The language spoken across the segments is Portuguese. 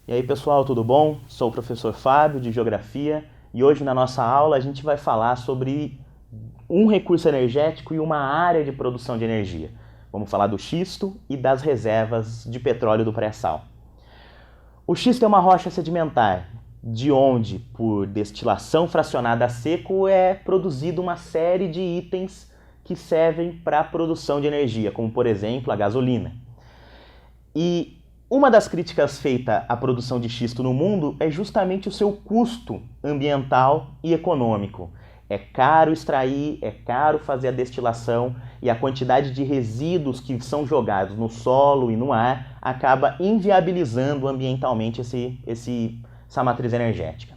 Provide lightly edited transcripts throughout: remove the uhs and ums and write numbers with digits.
E aí pessoal, tudo bom? Sou o professor Fábio de Geografia e hoje na nossa aula a gente vai falar sobre um recurso energético e uma área de produção de energia. Vamos falar do xisto e das reservas de petróleo do pré-sal. O xisto é uma rocha sedimentar, de onde, por destilação fracionada a seco, é produzida uma série de itens que servem para a produção de energia, como por exemplo a gasolina. E uma das críticas feitas à produção de xisto no mundo é justamente o seu custo ambiental e econômico. É caro extrair, é caro fazer a destilação e a quantidade de resíduos que são jogados no solo e no ar acaba inviabilizando ambientalmente essa matriz energética.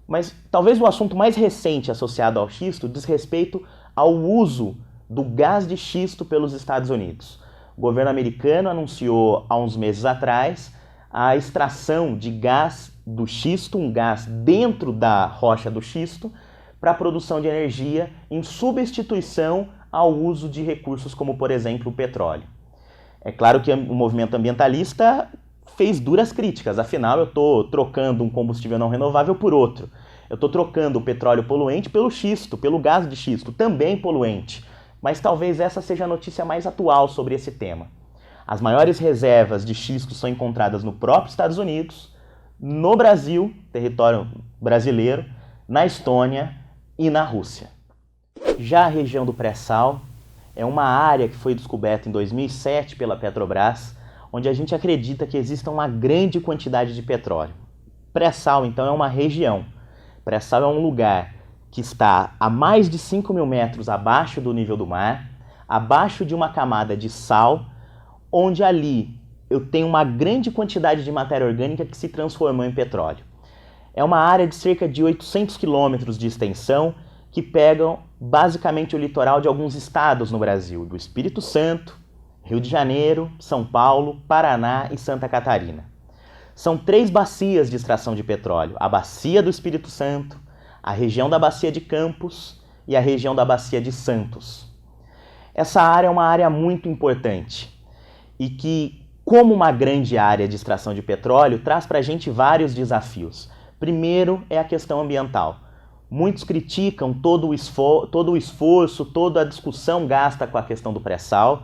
Mas talvez o assunto mais recente associado ao xisto diz respeito ao uso do gás de xisto pelos Estados Unidos. O governo americano anunciou há uns meses atrás a extração de gás do xisto, um gás dentro da rocha do xisto, para a produção de energia em substituição ao uso de recursos como, por exemplo, o petróleo. É claro que o movimento ambientalista fez duras críticas, afinal eu estou trocando um combustível não renovável por outro. Eu estou trocando o petróleo poluente pelo xisto, pelo gás de xisto, também poluente. Mas talvez essa seja a notícia mais atual sobre esse tema. As maiores reservas de xisto são encontradas no próprio Estados Unidos, no Brasil, território brasileiro, na Estônia e na Rússia. Já a região do pré-sal é uma área que foi descoberta em 2007 pela Petrobras, onde a gente acredita que exista uma grande quantidade de petróleo. Pré-sal, então, é uma região. Pré-sal é um lugar que está a mais de 5.000 metros abaixo do nível do mar, abaixo de uma camada de sal, onde ali eu tenho uma grande quantidade de matéria orgânica que se transformou em petróleo. É uma área de cerca de 800 quilômetros de extensão que pegam basicamente o litoral de alguns estados no Brasil, do Espírito Santo, Rio de Janeiro, São Paulo, Paraná e Santa Catarina. São 3 bacias de extração de petróleo: a bacia do Espírito Santo, a região da Bacia de Campos e a região da Bacia de Santos. Essa área é uma área muito importante e que, como uma grande área de extração de petróleo, traz para a gente vários desafios. Primeiro é a questão ambiental. Muitos criticam todo o esforço, toda a discussão gasta com a questão do pré-sal,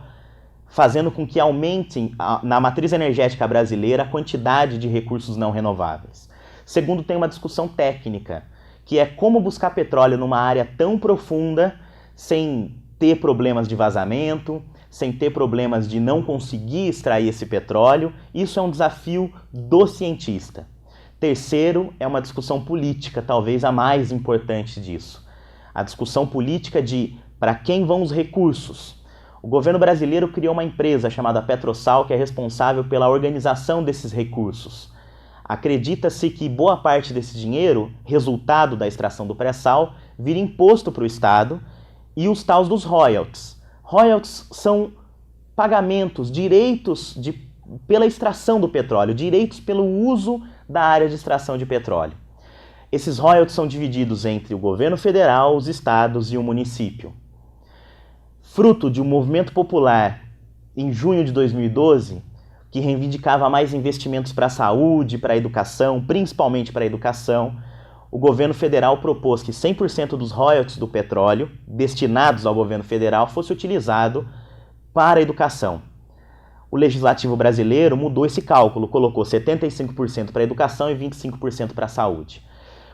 fazendo com que aumente na matriz energética brasileira a quantidade de recursos não renováveis. Segundo, tem uma discussão técnica, que é como buscar petróleo numa área tão profunda sem ter problemas de vazamento, sem ter problemas de não conseguir extrair esse petróleo. Isso é um desafio do cientista. Terceiro, é uma discussão política, talvez a mais importante disso. A discussão política de para quem vão os recursos. O governo brasileiro criou uma empresa chamada PetroSal, que é responsável pela organização desses recursos. Acredita-se que boa parte desse dinheiro, resultado da extração do pré-sal, vira imposto para o Estado e os tais dos royalties. Royalties são pagamentos, direitos pela extração do petróleo, direitos pelo uso da área de extração de petróleo. Esses royalties são divididos entre o governo federal, os estados e o município. Fruto de um movimento popular em junho de 2012, que reivindicava mais investimentos para a saúde, para a educação, principalmente para a educação, o governo federal propôs que 100% dos royalties do petróleo destinados ao governo federal fosse utilizado para a educação. O legislativo brasileiro mudou esse cálculo, colocou 75% para a educação e 25% para a saúde.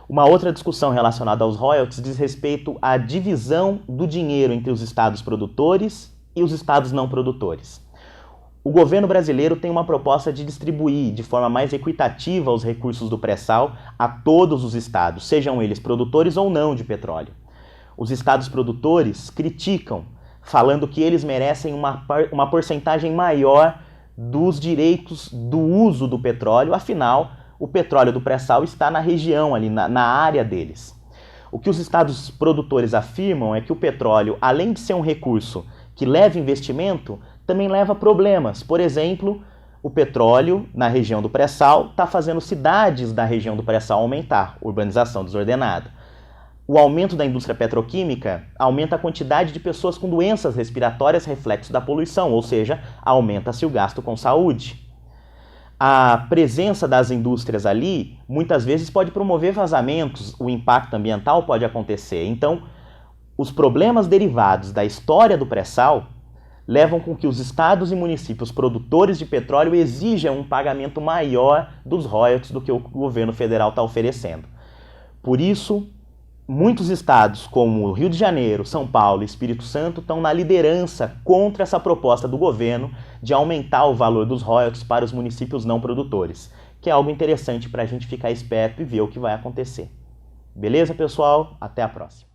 Uma outra discussão relacionada aos royalties diz respeito à divisão do dinheiro entre os estados produtores e os estados não produtores. O governo brasileiro tem uma proposta de distribuir de forma mais equitativa os recursos do pré-sal a todos os estados, sejam eles produtores ou não de petróleo. Os estados produtores criticam, falando que eles merecem uma porcentagem maior dos direitos do uso do petróleo, afinal, o petróleo do pré-sal está na região, ali na área deles. O que os estados produtores afirmam é que o petróleo, além de ser um recurso que leva investimento, também leva problemas. Por exemplo, o petróleo na região do pré-sal está fazendo cidades da região do pré-sal aumentar, urbanização desordenada. O aumento da indústria petroquímica aumenta a quantidade de pessoas com doenças respiratórias reflexo da poluição, ou seja, aumenta-se o gasto com saúde. A presença das indústrias ali, muitas vezes pode promover vazamentos, o impacto ambiental pode acontecer. Então, os problemas derivados da história do pré-sal levam com que os estados e municípios produtores de petróleo exijam um pagamento maior dos royalties do que o governo federal está oferecendo. Por isso, muitos estados, como Rio de Janeiro, São Paulo e Espírito Santo, estão na liderança contra essa proposta do governo de aumentar o valor dos royalties para os municípios não produtores, que é algo interessante para a gente ficar esperto e ver o que vai acontecer. Beleza, pessoal? Até a próxima.